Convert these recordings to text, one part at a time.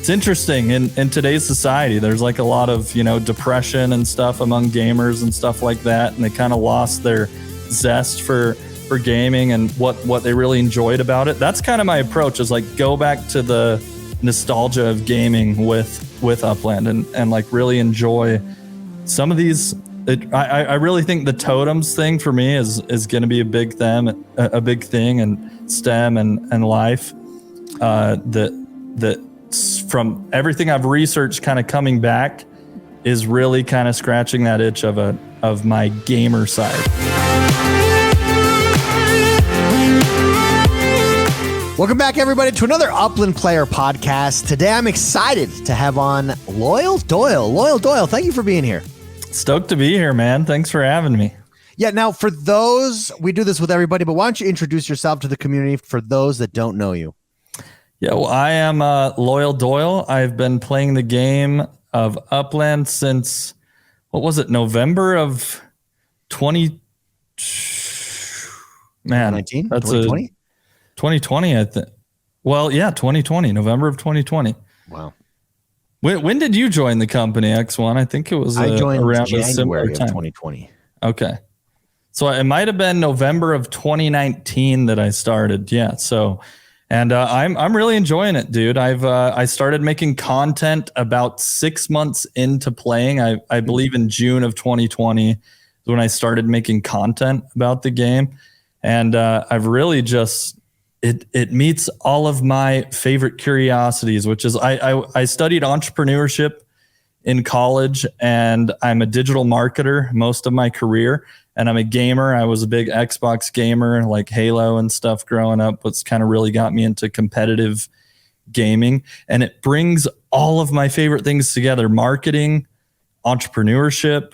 it's interesting in today's society. There's like a lot of, depression and stuff among gamers and stuff like that. And they kind of lost their zest for gaming and what they really enjoyed about it. That's kind of my approach, is like go back to the nostalgia of gaming with Upland and like really enjoy some of these. I really think the Totems thing for me is going to be a big thing in STEM and life. That from everything I've researched, kind of coming back, is really kind of scratching that itch of my gamer side. Welcome back, everybody, to another Upland Player Podcast. Today, I'm excited to have on LoylDoyl. LoylDoyl, thank you for being here. Stoked to be here, man. Thanks for having me. Yeah, now for those, we do this with everybody, but why don't you introduce yourself to the community for those that don't know you? Yeah, well, I am LoylDoyl. I've been playing the game of Upland since, November of 2019? 2020? 2020, I think. Well, yeah, 2020, November of 2020. Wow. When did you join the company, X1? I think it was I joined around January a of time. 2020. Okay. So it might have been November of 2019 that I started. Yeah. So, and I'm really enjoying it, dude. I started making content about 6 months into playing. I believe in June of 2020 is when I started making content about the game. And I've really just... It meets all of my favorite curiosities, which is I studied entrepreneurship in college, and I'm a digital marketer most of my career, and I'm a gamer. I was a big Xbox gamer, like Halo and stuff growing up. What's kind of really got me into competitive gaming, and it brings all of my favorite things together: marketing, entrepreneurship,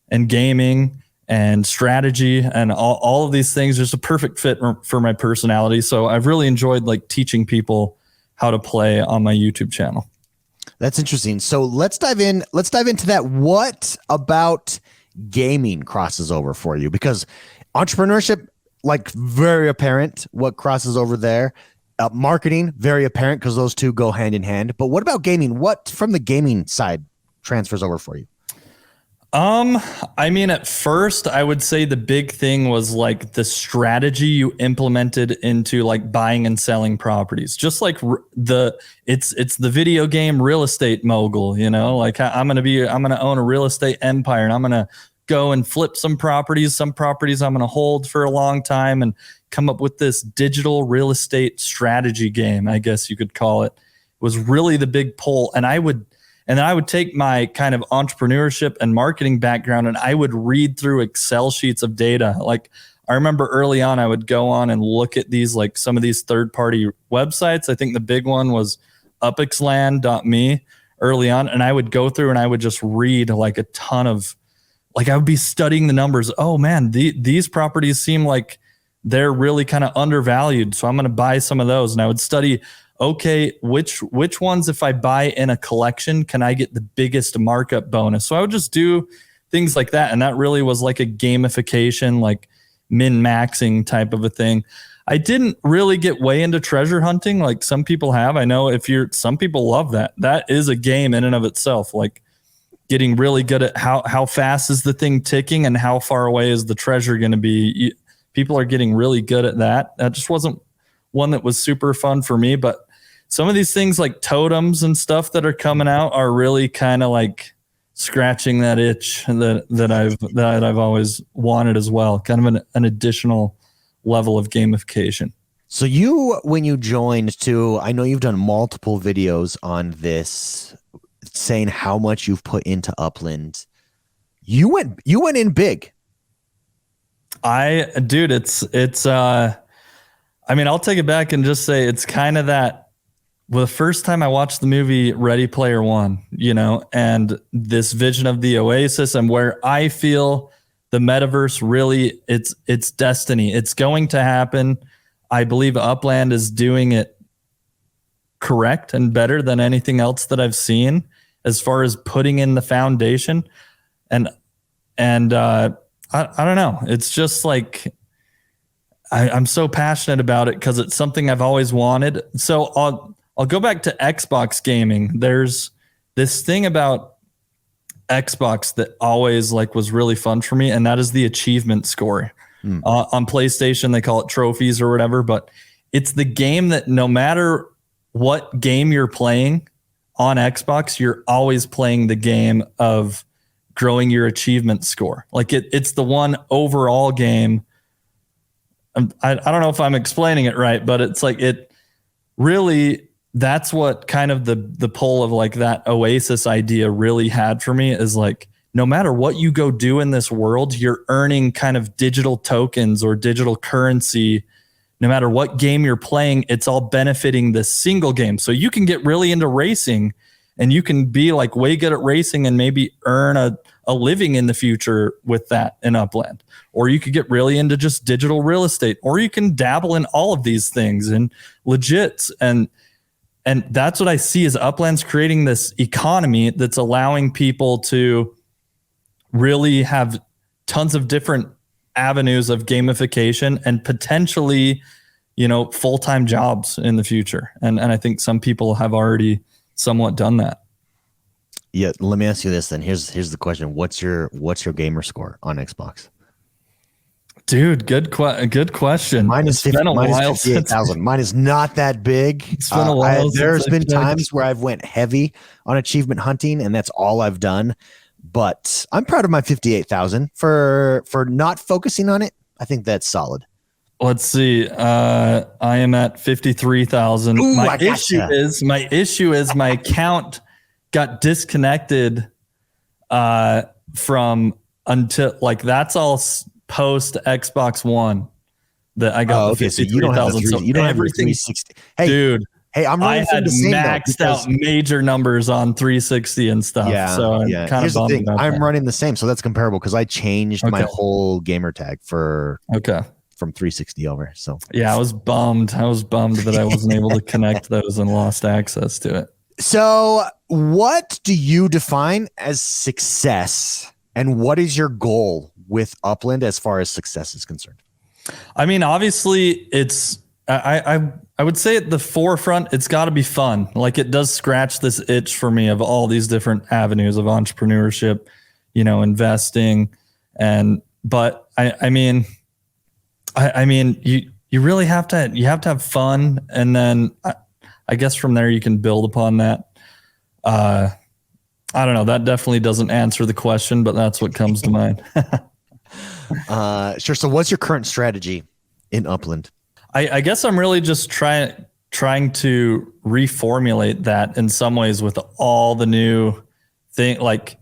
and gaming, and strategy, and all of these things. Just a perfect fit for my personality. So I've really enjoyed like teaching people how to play on my YouTube channel. That's interesting. So let's dive into that. What about gaming crosses over for you? Because entrepreneurship, like, very apparent what crosses over there. Marketing, very apparent, because those two go hand in hand. But what about gaming? What from the gaming side transfers over for you? I mean, at first I would say the big thing was like the strategy you implemented into like buying and selling properties. Just like it's the video game real estate mogul, like I'm going to own a real estate empire, and I'm going to go and flip some properties I'm going to hold for a long time and come up with this digital real estate strategy game, I guess you could call it. It was really the big pull. And then I would take my kind of entrepreneurship and marketing background, and I would read through Excel sheets of data. Like, I remember early on, I would go on and look at these, like some of these third-party websites. I think the big one was upxland.me early on. And I would go through and I would just read like a ton of, like, I would be studying the numbers. Oh man, these properties seem like they're really kind of undervalued, so I'm going to buy some of those. And I would study, okay, which ones, if I buy in a collection, can I get the biggest markup bonus? So I would just do things like that. And that really was like a gamification, like min-maxing type of a thing. I didn't really get way into treasure hunting like some people have. I know some people love that. That is a game in and of itself, like getting really good at how fast is the thing ticking and how far away is the treasure going to be. People are getting really good at that. That just wasn't one that was super fun for me, but some of these things like totems and stuff that are coming out are really kind of like scratching that itch that I've always wanted as well. Kind of an additional level of gamification. So when you joined too, I know you've done multiple videos on this, saying how much you've put into Upland. You went in big. It's I mean, I'll take it back and just say it's kind of that. Well, the first time I watched the movie Ready Player One, and this vision of the Oasis, and where I feel the metaverse really, it's destiny. It's going to happen. I believe Upland is doing it correct and better than anything else that I've seen as far as putting in the foundation. And I don't know. It's just like, I'm so passionate about it because it's something I've always wanted. So I'll go back to Xbox gaming. There's this thing about Xbox that always like was really fun for me, and that is the achievement score. On PlayStation, they call it trophies or whatever, but it's the game that no matter what game you're playing on Xbox, you're always playing the game of growing your achievement score. Like it's the one overall game. I don't know if I'm explaining it right, but it's like it really, that's what kind of the pull of like that Oasis idea really had for me, is like, no matter what you go do in this world, you're earning kind of digital tokens or digital currency. No matter what game you're playing, it's all benefiting the single game. So you can get really into racing and you can be like way good at racing and maybe earn a living in the future with that in Upland. Or you could get really into just digital real estate, or you can dabble in all of these things and legits. And that's what I see is Upland's creating this economy that's allowing people to really have tons of different avenues of gamification and potentially, full-time jobs in the future. And I think some people have already somewhat done that. Yeah. Let me ask you this then. Here's the question. What's your gamer score on Xbox? Dude, good question. Mine is 58,000. Mine is not that big. It's been a while. There's been times where I've went heavy on achievement hunting, and that's all I've done. But I'm proud of my 58,000 for not focusing on it. I think that's solid. Let's see. I am at 53,000. My issue is my account got disconnected from until like that's all post Xbox One that I got. Okay, so you don't have you don't have everything 360. Hey, dude. Hey, I had maxed out major numbers on 360 and stuff. Yeah, so yeah. Here's the thing. I'm running the same, so that's comparable because I changed my whole gamer tag from 360 over. So yeah, I was bummed that I wasn't able to connect those and lost access to it. So what do you define as success, and what is your goal with Upland as far as success is concerned? I mean, obviously it's I would say at the forefront, it's got to be fun. Like it does scratch this itch for me of all these different avenues of entrepreneurship, investing. But I mean, you really have to have fun. And then I guess from there you can build upon that. I don't know. That definitely doesn't answer the question, but that's what comes to mind. Sure. So what's your current strategy in Upland? I guess I'm really just trying to reformulate that in some ways with all the new thing. Like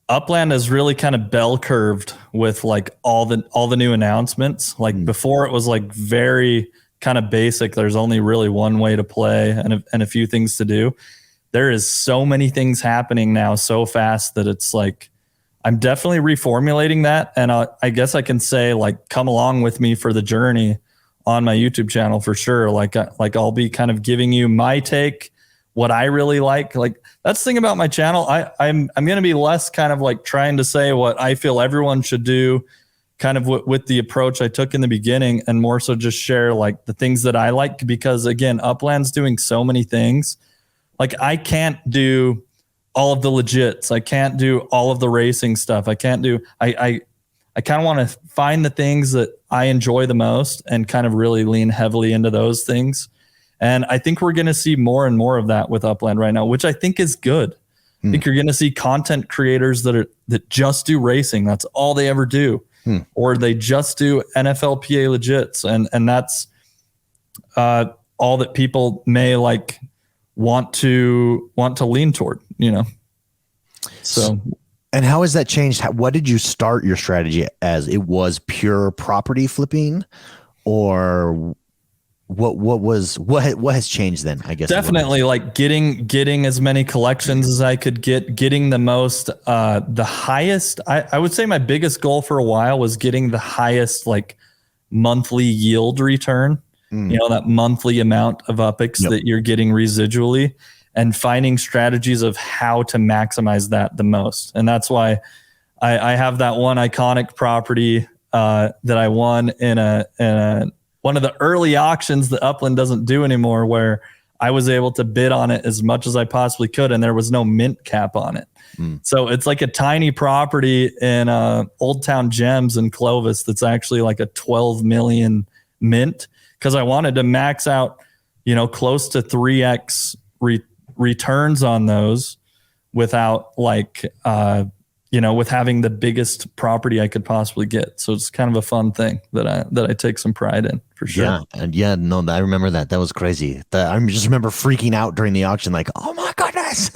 Upland is really kind of bell curved with like all the new announcements. Like before it was like very kind of basic. There's only really one way to play and a few things to do. There is so many things happening now so fast that it's like, I'm definitely reformulating that. And I guess I can say like, come along with me for the journey on my YouTube channel for sure. Like I'll be kind of giving you my take, what I really like. Like that's the thing about my channel. I'm going to be less kind of like trying to say what I feel everyone should do, kind of with the approach I took in the beginning, and more so just share like the things that I like, because again, Upland's doing so many things. Like I can't do all of the legits. I can't do all of the racing stuff. I can't do, I kind of want to find the things that I enjoy the most and kind of really lean heavily into those things. And I think we're going to see more and more of that with Upland right now, which I think is good. I think you're going to see content creators that just do racing. That's all they ever do. Or they just do NFLPA legits. And that's all that people may like want to lean toward, So. And how has that changed? What did you start your strategy as? It was pure property flipping, or what has changed then? I guess definitely like getting as many collections as I could getting the most, the highest. I would say my biggest goal for a while was getting the highest like monthly yield return. That monthly amount of UPIX that you're getting residually. And finding strategies of how to maximize that the most. And that's why I have that one iconic property that I won in one of the early auctions that Upland doesn't do anymore, where I was able to bid on it as much as I possibly could, and there was no mint cap on it. So it's like a tiny property in Old Town Gems in Clovis that's actually like a 12 million mint, because I wanted to max out, close to 3x returns on those without like, with having the biggest property I could possibly get. So it's kind of a fun thing that I take some pride in, for sure. Yeah. And no, I remember that. That was crazy. I just remember freaking out during the auction, like, oh my goodness.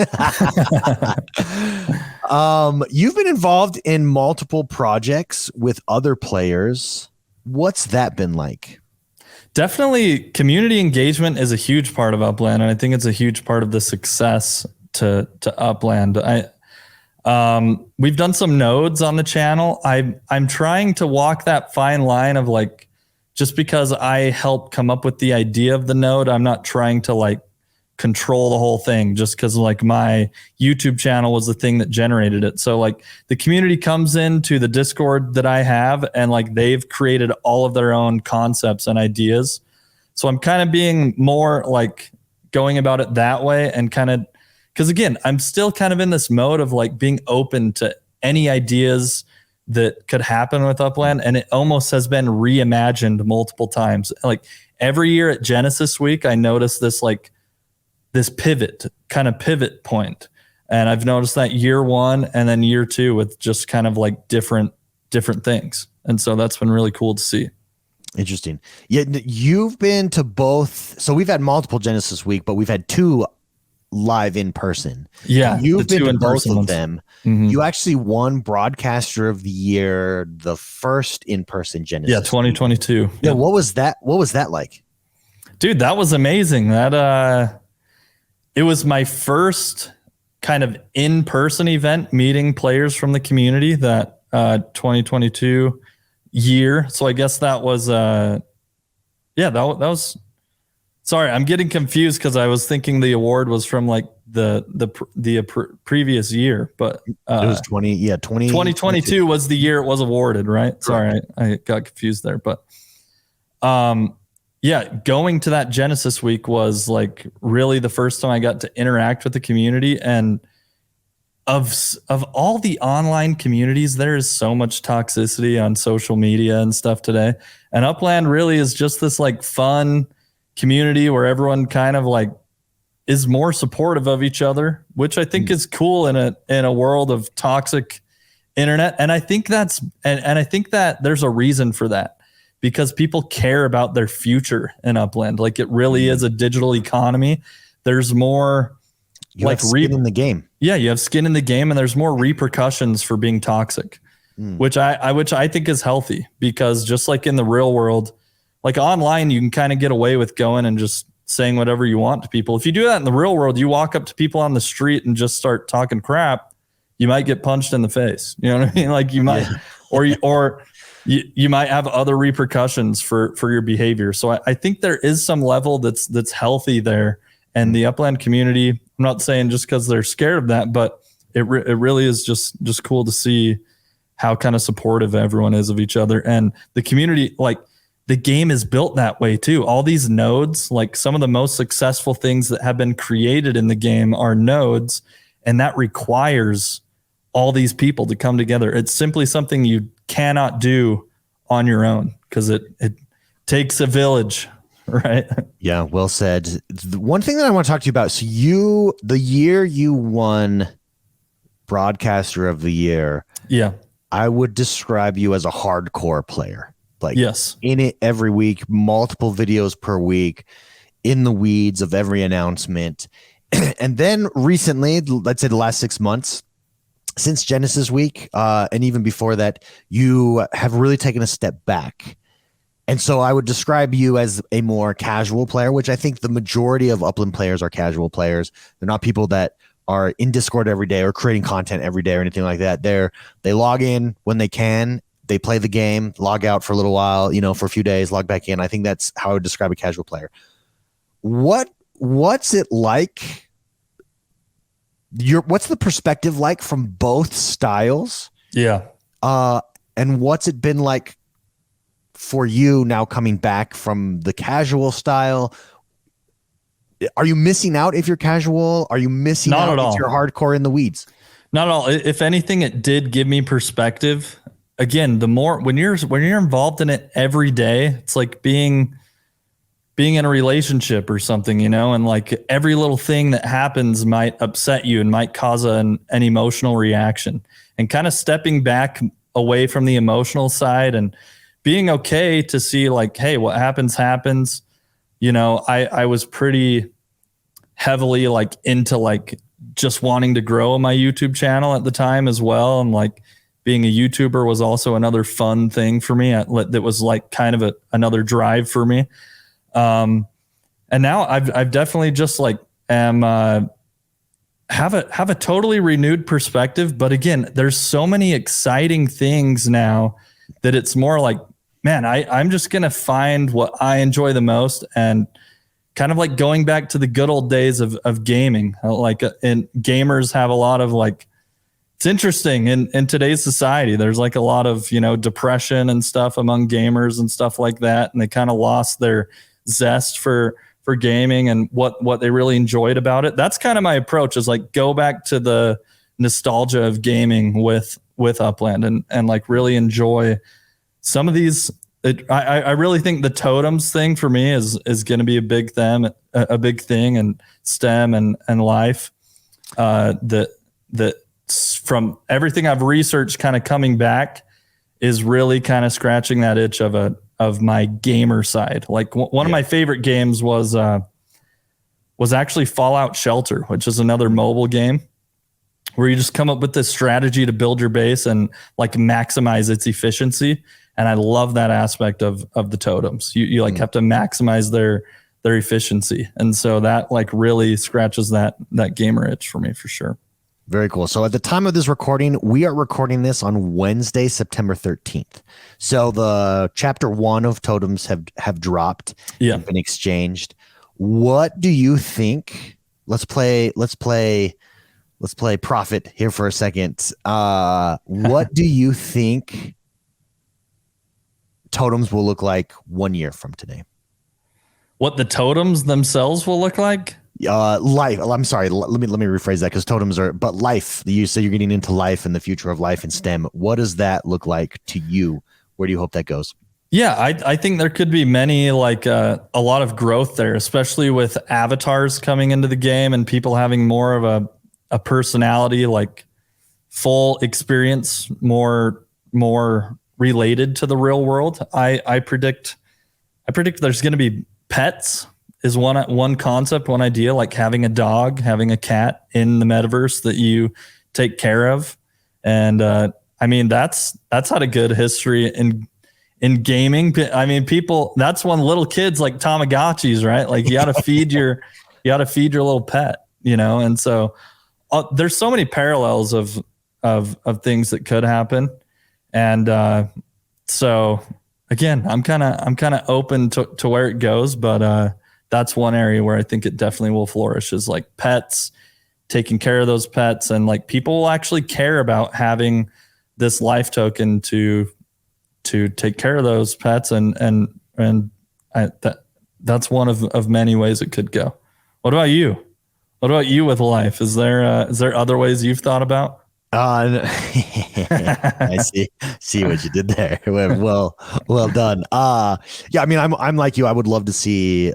You've been involved in multiple projects with other players. What's that been like? Definitely community engagement is a huge part of Upland. And I think it's a huge part of the success to Upland. We've done some nodes on the channel. I'm trying to walk that fine line of like, just because I helped come up with the idea of the node, I'm not trying to like control the whole thing just because like my YouTube channel was the thing that generated it. So like the community comes into the Discord that I have, and like they've created all of their own concepts and ideas. So I'm kind of being more like going about it that way, and kind of, because again, I'm still kind of in this mode of like being open to any ideas that could happen with Upland. And it almost has been reimagined multiple times. Like every year at Genesis Week, I noticed this pivot point. And I've noticed that year one and then year two with just kind of like different things. And so that's been really cool to see. Interesting. Yeah, you've been to both. So we've had multiple Genesis Week, but we've had two live in person. Yeah, you've been to both of ones. them. Mm-hmm. You actually won Broadcaster of the Year, the first in-person Genesis. Yeah, 2022. Yeah, yep. What was that like? Dude, that was amazing. That it was my first kind of in-person event meeting players from the community that 2022 year. So I guess that was that was. Sorry, I'm getting confused because I was thinking the award was from like the previous year, but it was 2022 was the year it was awarded, right? Sorry, I got confused there, but going to that Genesis Week was like really the first time I got to interact with the community. And of all the online communities, there is so much toxicity on social media and stuff today, and Upland really is just this like fun community where everyone kind of like is more supportive of each other, which I think is cool in a world of toxic internet. And I think that's and I think that there's a reason for that, because people care about their future in Upland. Like it really is a digital economy. There's more like skin in the game. Yeah, you have skin in the game, and there's more repercussions for being toxic, which I think is healthy, because just like in the real world, like online, you can kind of get away with going and just saying whatever you want to people. If you do that in the real world, you walk up to people on the street and just start talking crap, you might get punched in the face. You know what I mean? Like you might, or you might have other repercussions for your behavior. So I think there is some level that's healthy there. And the Upland community, I'm not saying just because they're scared of that, but it really is just cool to see how kind of supportive everyone is of each other. And the community, like, the game is built that way too. All these nodes, like some of the most successful things that have been created in the game are nodes, and that requires all these people to come together. It's simply something you cannot do on your own, because it takes a village, right? Yeah, well said. The one thing that I want to talk to you about, so the year you won Broadcaster of the Year, I would describe you as a hardcore player. Like, yes, in it every week, multiple videos per week, in the weeds of every announcement. And then recently, let's say the last 6 months, since Genesis Week, and even before that, you have really taken a step back. And so I would describe you as a more casual player, which I think the majority of Upland players are casual players. They're not people that are in Discord every day or creating content every day or anything like that. They log in when they can. They play the game, log out for a little while, for a few days, log back in. I think that's how I would describe a casual player. What's it like? What's the perspective like from both styles? Yeah. And what's it been like for you now coming back from the casual style? Are you missing out if you're casual? Are you missing Not out at all. if you're hardcore in the weeds? Not at all. If anything, it did give me perspective. Again, the more when you're involved in it every day, it's like being in a relationship or something, and like every little thing that happens might upset you and might cause an emotional reaction, and kind of stepping back away from the emotional side and being okay to see like, hey, what happens. I was pretty heavily like into like just wanting to grow my YouTube channel at the time as well. And like being a YouTuber was also another fun thing for me. That was like kind of another drive for me. And now I've definitely just like have a totally renewed perspective. But again, there's so many exciting things now that it's more like, man, I'm just going to find what I enjoy the most, and kind of like going back to the good old days of gaming. Like, and gamers have a lot of like, it's interesting in today's society, there's like a lot of, depression and stuff among gamers and stuff like that. And they kind of lost their zest for gaming and what they really enjoyed about it. That's kind of my approach, is like go back to the nostalgia of gaming with Upland and like really enjoy some of these. I really think the totems thing for me is going to be a big thing in STEM and life. That from everything I've researched, kind of coming back, is really kind of scratching that itch of my gamer side. Like one of my favorite games was actually Fallout Shelter, which is another mobile game where you just come up with this strategy to build your base and like maximize its efficiency. And I love that aspect of the totems. You like have to maximize their efficiency. And so that like really scratches that gamer itch for me for sure. Very cool. So at the time of this recording, we are recording this on Wednesday, September 13th. So the chapter 1 of Totems have dropped, and been exchanged. What do you think? Let's play Prophet here for a second. What do you think Totems will look like 1 year from today? What the totems themselves will look like? Life. I'm sorry. Let me rephrase that, because totems but life. You say you're getting into life and the future of life and STEM. What does that look like to you? Where do you hope that goes? Yeah, I think there could be many, like a lot of growth there, especially with avatars coming into the game and people having more of a personality, like full experience, more related to the real world. I predict there's going to be pets. Is one concept, one idea, like having a dog, having a cat in the metaverse that you take care of. And I mean, that's had a good history in gaming. I mean, people, that's when little kids like Tamagotchis, right? Like you got to feed your little pet, And so there's so many parallels of things that could happen. And so again, I'm kind of open to where it goes, but that's one area where I think it definitely will flourish, is like pets, taking care of those pets, and like people will actually care about having this life token to take care of those pets, and that's one of many ways it could go. What about you? What about you with life? Is there other ways you've thought about? I see what you did there. Well done. Yeah, I mean, I'm like you. I would love to see.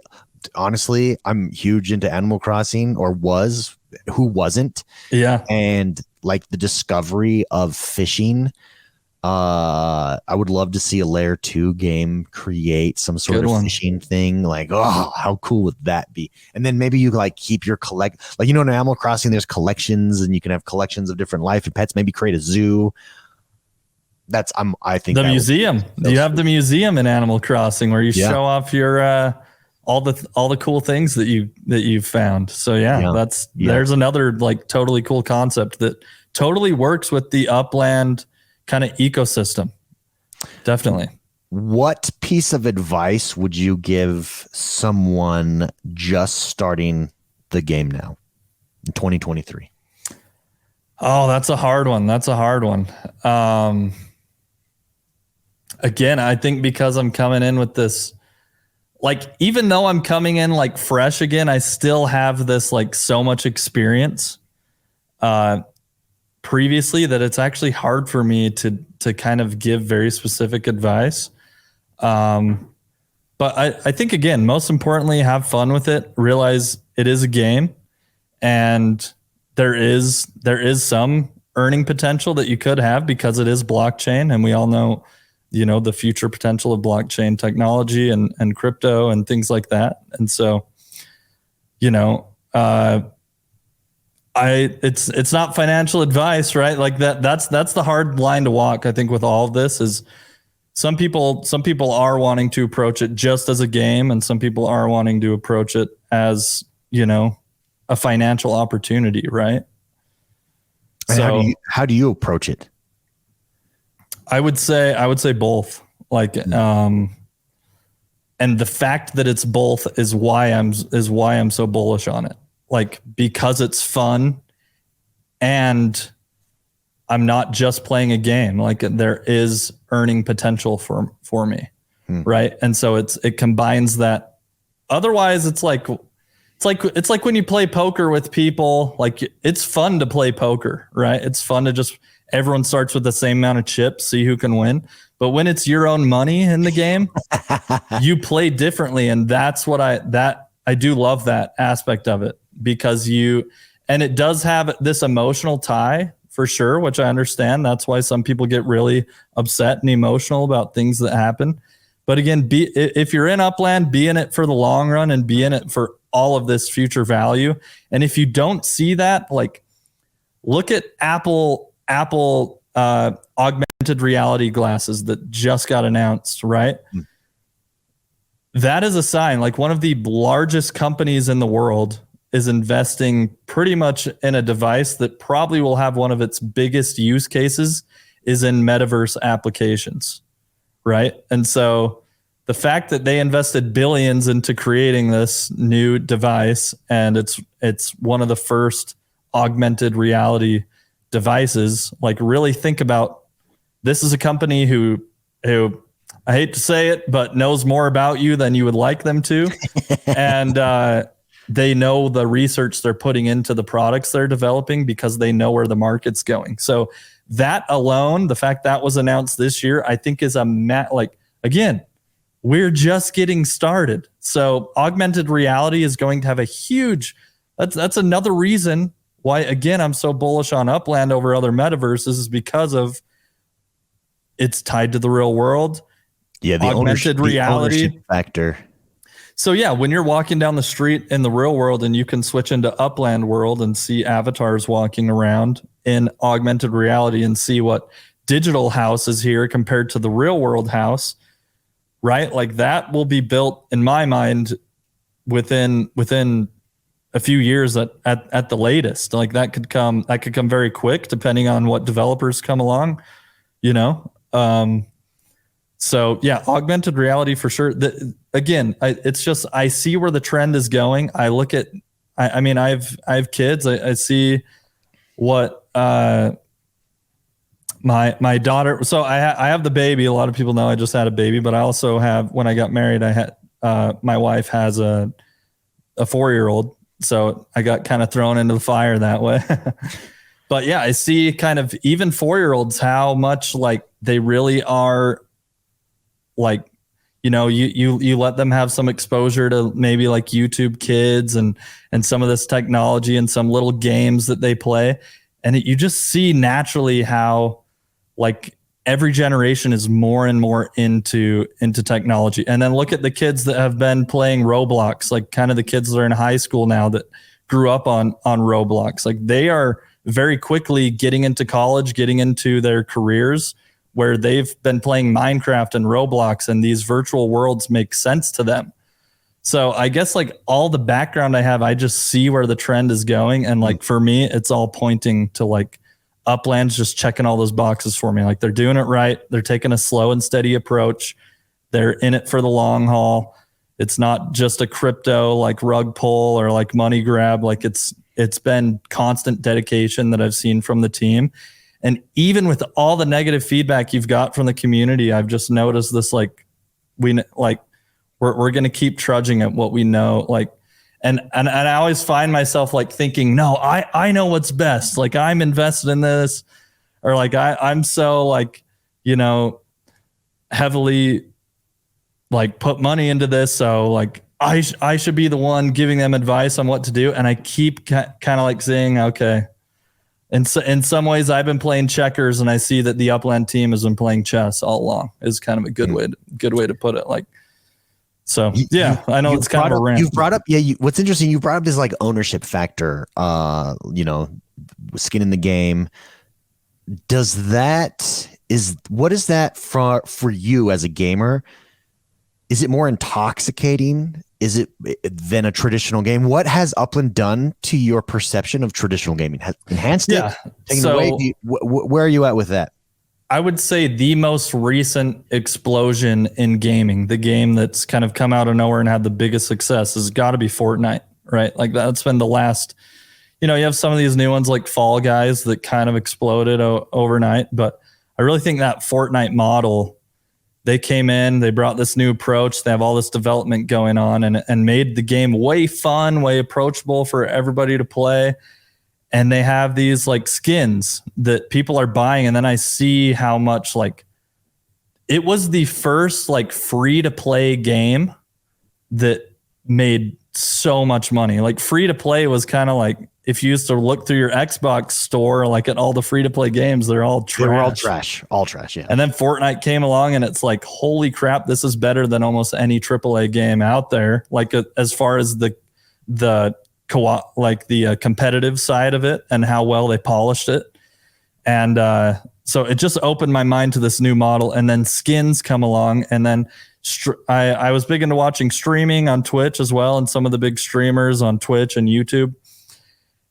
Honestly, I'm huge into Animal Crossing, or was. Who wasn't? Yeah. And like the discovery of fishing. I would love to see a layer 2 game create some sort of fishing thing. Like, oh, how cool would that be? And then maybe you like keep your like, in Animal Crossing, there's collections, and you can have collections of different life and pets, maybe create a zoo. I think the museum. Do you have the museum in Animal Crossing where you show off your, all the cool things that you've found. So there's another like totally cool concept that totally works with the Upland kind of ecosystem. Definitely. What piece of advice would you give someone just starting the game now in 2023? Oh, that's a hard one. Again, I think because I'm coming in with this like, even though I'm coming in like fresh again, I still have this like so much experience previously that it's actually hard for me to kind of give very specific advice. But I think, again, most importantly, have fun with it. Realize it is a game, and there is some earning potential that you could have because it is blockchain, and we all know, the future potential of blockchain technology and crypto and things like that. And so, it's not financial advice, right? Like that's the hard line to walk, I think, with all of this. Is some people are wanting to approach it just as a game, and some people are wanting to approach it as, a financial opportunity, right? And So how do you approach it? I would say both. Like, and the fact that it's both is why I'm so bullish on it. Like, because it's fun, and I'm not just playing a game. Like, there is earning potential for me, right? And so it combines that. Otherwise, it's like when you play poker with people. Like, it's fun to play poker, right? It's fun to just everyone starts with the same amount of chips, see who can win. But when it's your own money in the game, you play differently, and that's what I do love that aspect of it, because and it does have this emotional tie for sure, which I understand. That's why some people get really upset and emotional about things that happen. But again, if you're in Upland, be in it for the long run and be in it for all of this future value. And if you don't see that, like, look at Apple augmented reality glasses that just got announced, right? That is a sign. Like, one of the largest companies in the world is investing pretty much in a device that probably will have one of its biggest use cases is in metaverse applications, right? And so the fact that they invested billions into creating this new device, and it's one of the first augmented reality devices, like, really think about, this is a company who I hate to say it, but knows more about you than you would like them to. And they know the research they're putting into the products they're developing because they know where the market's going. So that alone, the fact that was announced this year, I think is again, we're just getting started. So augmented reality is going to have a huge, that's another reason why, again, I'm so bullish on Upland over other metaverses, is because of it's tied to the real world. Yeah, the augmented reality factor. So yeah, when you're walking down the street in the real world and you can switch into Upland world and see avatars walking around in augmented reality and see what digital house is here compared to the real world house, right? Like, that will be built, in my mind, within a few years at the latest. Like, that could come very quick depending on what developers come along, So yeah, augmented reality for sure. Again, it's just, I see where the trend is going. I look at, I mean, I have kids. I see what my daughter. So I have the baby. A lot of people know I just had a baby, but I also have, when I got married, I had my wife has a 4-year-old. So I got kind of thrown into the fire that way. But yeah, I see kind of even 4-year-olds, how much like they really are. Like, you let them have some exposure to maybe like YouTube Kids and some of this technology and some little games that they play. And you just see naturally how, like, every generation is more and more into technology. And then look at the kids that have been playing Roblox, like kind of the kids that are in high school now that grew up on Roblox. Like, they are very quickly getting into college, getting into their careers, where they've been playing Minecraft and Roblox, and these virtual worlds make sense to them. So I guess, like, all the background I have, I just see where the trend is going. And like, for me, it's all pointing to like Upland's just checking all those boxes for me. Like, they're doing it right. They're taking a slow and steady approach. They're in it for the long haul. It's not just a crypto like rug pull or like money grab. Like, it's been constant dedication that I've seen from the team. And even with all the negative feedback you've got from the community, I've just noticed this, like, we're going to keep trudging at what we know. Like, and I always find myself like thinking, no, I know what's best. Like I'm invested in this, or like I'm so like, heavily like put money into this. So like I should be the one giving them advice on what to do. And I keep kind of like saying, okay. And so in some ways I've been playing checkers and I see that the Upland team has been playing chess all along is kind of a good way to put it. Like, so yeah, I know it's kind of a rant. You've brought up, what's interesting, you brought up this like ownership factor, skin in the game. What is that for you as a gamer? Is it more intoxicating? Is it than a traditional game? What has Upland done to your perception of traditional gaming? Has enhanced it? Taken away? Where are you at with that? I would say the most recent explosion in gaming, the game that's kind of come out of nowhere and had the biggest success, has got to be Fortnite, right? Like that's been the last, you have some of these new ones like Fall Guys that kind of exploded overnight. But I really think that Fortnite model, they came in, they brought this new approach, they have all this development going on and made the game way fun, way approachable for everybody to play. And they have these like skins that people are buying. And then I see how much like it was the first like free to play game that made so much money. Like free to play was kind of like, if you used to look through your Xbox store, like at all the free to play games, they're all trash. They were all trash. Yeah. And then Fortnite came along and it's like, holy crap, this is better than almost any AAA game out there. Like as far as the competitive side of it and how well they polished it. And so it just opened my mind to this new model. And then skins come along. And then I was big into watching streaming on Twitch as well. And some of the big streamers on Twitch and YouTube.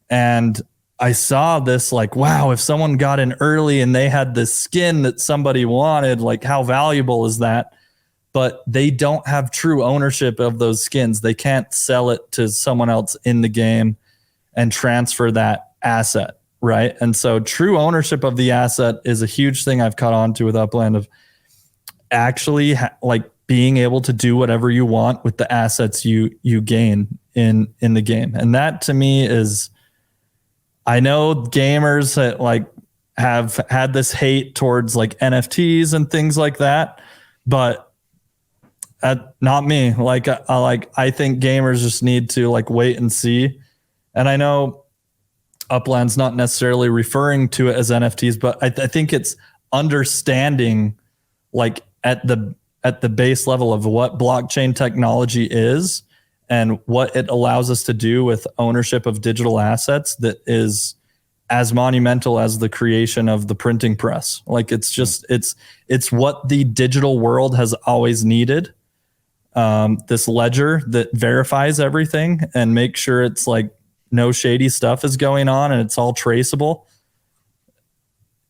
And I saw this like, wow, if someone got in early and they had this skin that somebody wanted, like how valuable is that? But they don't have true ownership of those skins. They can't sell it to someone else in the game and transfer that asset, right? And so true ownership of the asset is a huge thing I've caught on to with Upland, of actually like being able to do whatever you want with the assets you gain in the game. And that to me is, I know gamers that like have had this hate towards like NFTs and things like that, but not me. Like I think gamers just need to like wait and see. And I know Upland's not necessarily referring to it as NFTs, but I think it's understanding like at the base level of what blockchain technology is and what it allows us to do with ownership of digital assets that is as monumental as the creation of the printing press. Like it's just, it's what the digital world has always needed. This ledger that verifies everything and makes sure it's like no shady stuff is going on and it's all traceable.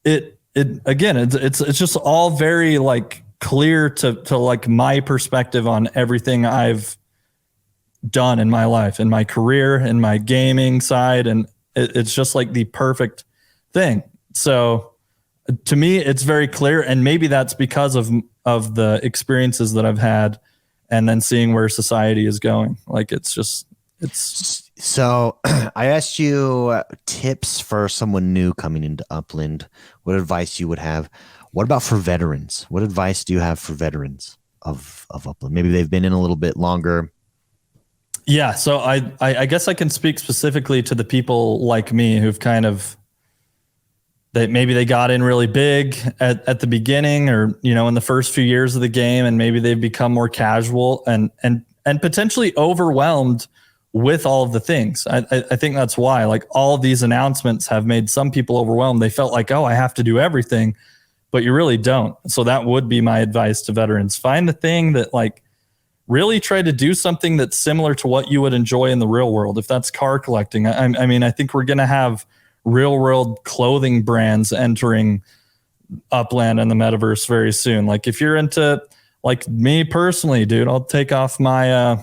It's just all very like clear to like my perspective on everything I've done in my life, in my career, in my gaming side. And it's just like the perfect thing. So to me, it's very clear. And maybe that's because of the experiences that I've had and then seeing where society is going. Like it's so I asked you tips for someone new coming into Upland, what advice you would have. What about for veterans? What advice do you have for veterans of Upland? Maybe they've been in a little bit longer. Yeah, so I guess I can speak specifically to the people like me who've kind of, maybe they got in really big at the beginning or, in the first few years of the game, and maybe they've become more casual and potentially overwhelmed with all of the things. I think that's why like all of these announcements have made some people overwhelmed. They felt like, oh, I have to do everything, but you really don't. So that would be my advice to veterans. Find the thing that like, really try to do something that's similar to what you would enjoy in the real world. If that's car collecting, I think we're going to have real world clothing brands entering Upland and the metaverse very soon. Like if you're into, like me personally, dude, I'll take off my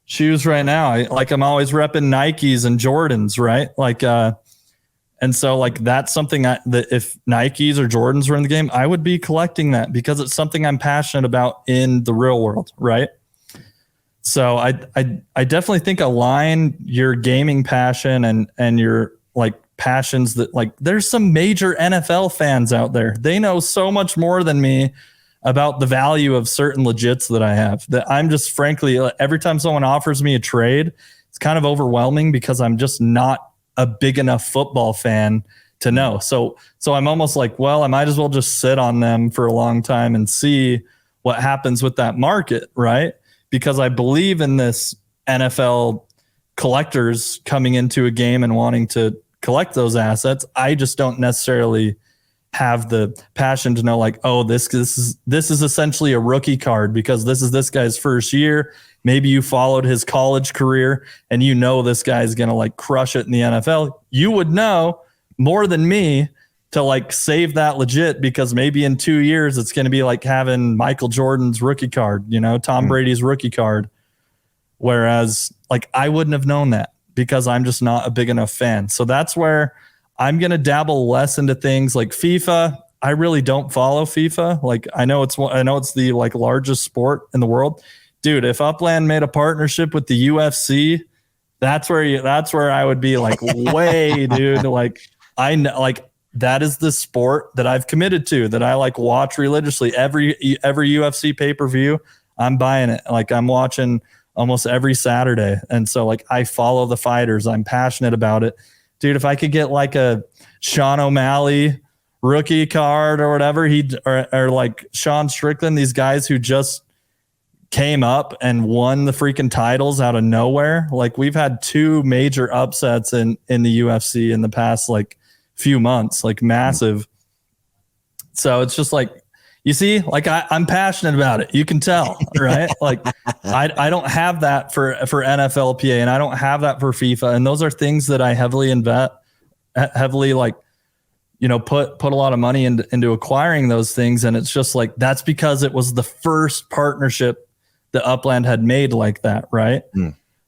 shoes right now. I'm always repping Nikes and Jordans, right? Like, and so like that's something that if Nikes or Jordans were in the game, I would be collecting that because it's something I'm passionate about in the real world, right? So I definitely think align your gaming passion and your like passions that like there's some major NFL fans out there. They know so much more than me about the value of certain legits that I have, that I'm just frankly, every time someone offers me a trade, it's kind of overwhelming because I'm just not a big enough football fan to know. So I'm almost like, well, I might as well just sit on them for a long time and see what happens with that market, right? Because I believe in this NFL collectors coming into a game and wanting to collect those assets. I just don't necessarily have the passion to know like, oh, this is essentially a rookie card because this is this guy's first year. Maybe you followed his college career and you know this guy's going to like crush it in the NFL. You would know more than me to like save that legit because maybe in 2 years it's going to be like having Michael Jordan's rookie card, you know, Tom Brady's rookie card. Whereas like I wouldn't have known that because I'm just not a big enough fan. So that's where I'm going to dabble less into things like FIFA. I really don't follow FIFA. Like I know it's the like largest sport in the world. Dude, if Upland made a partnership with the UFC, that's where I would be like, way, dude. Like I know, like that is the sport that I've committed to, that I like watch religiously. Every UFC pay-per-view, I'm buying it. Like I'm watching almost every Saturday. And so like I follow the fighters. I'm passionate about it. Dude, if I could get like a Sean O'Malley rookie card or whatever, or like Sean Strickland, these guys who just came up and won the freaking titles out of nowhere. Like we've had 2 major upsets in the UFC in the past like few months, like massive. So it's just like, you see, like I'm passionate about it. You can tell, right? Like I don't have that for NFLPA and I don't have that for FIFA. And those are things that I heavily like, you know, put a lot of money into acquiring those things. And it's just like, that's because it was the first partnership that Upland had made like that. Right.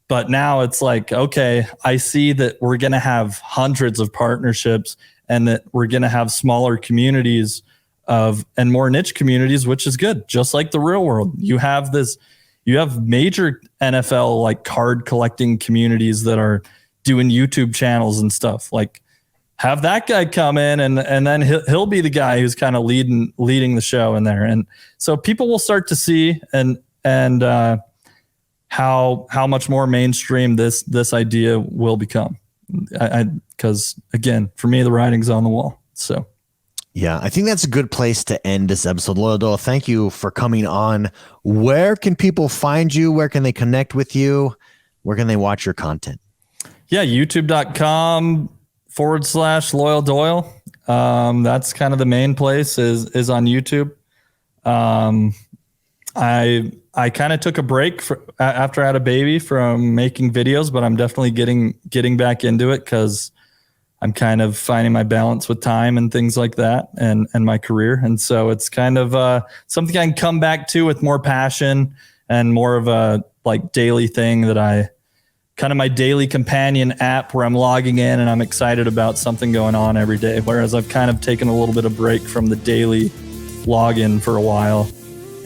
But now it's like, okay, I see that we're going to have hundreds of partnerships and that we're going to have smaller communities and more niche communities, which is good. Just like the real world, you have major NFL like card collecting communities that are doing YouTube channels and stuff. Like have that guy come in and then he'll be the guy who's kind of leading the show in there. And so people will start to see and how much more mainstream this idea will become. Because again, for me, the writing's on the wall. So. Yeah, I think that's a good place to end this episode. LoylDoyl, thank you for coming on. Where can people find you? Where can they connect with you? Where can they watch your content? Yeah, youtube.com/LoylDoyl. That's kind of the main place is on YouTube. I kind of took a break after I had a baby from making videos, but I'm definitely getting back into it because I'm kind of finding my balance with time and things like that and my career. And so it's kind of something I can come back to with more passion and more of a like daily thing that kind of my daily companion app where I'm logging in and I'm excited about something going on every day. Whereas I've kind of taken a little bit of break from the daily login for a while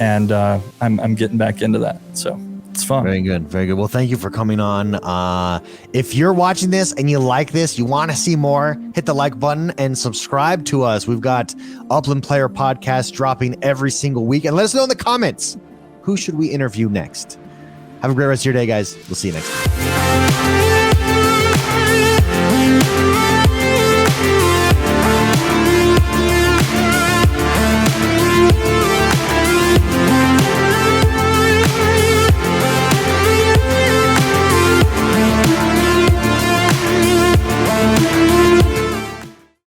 and I'm getting back into that. So it's fun. Very good. Very good. Well, thank you for coming on. If you're watching this and you like this, you want to see more, hit the like button and subscribe to us. We've got Upland Player Podcast dropping every single week. And let us know in the comments, who should we interview next? Have a great rest of your day, guys. We'll see you next time.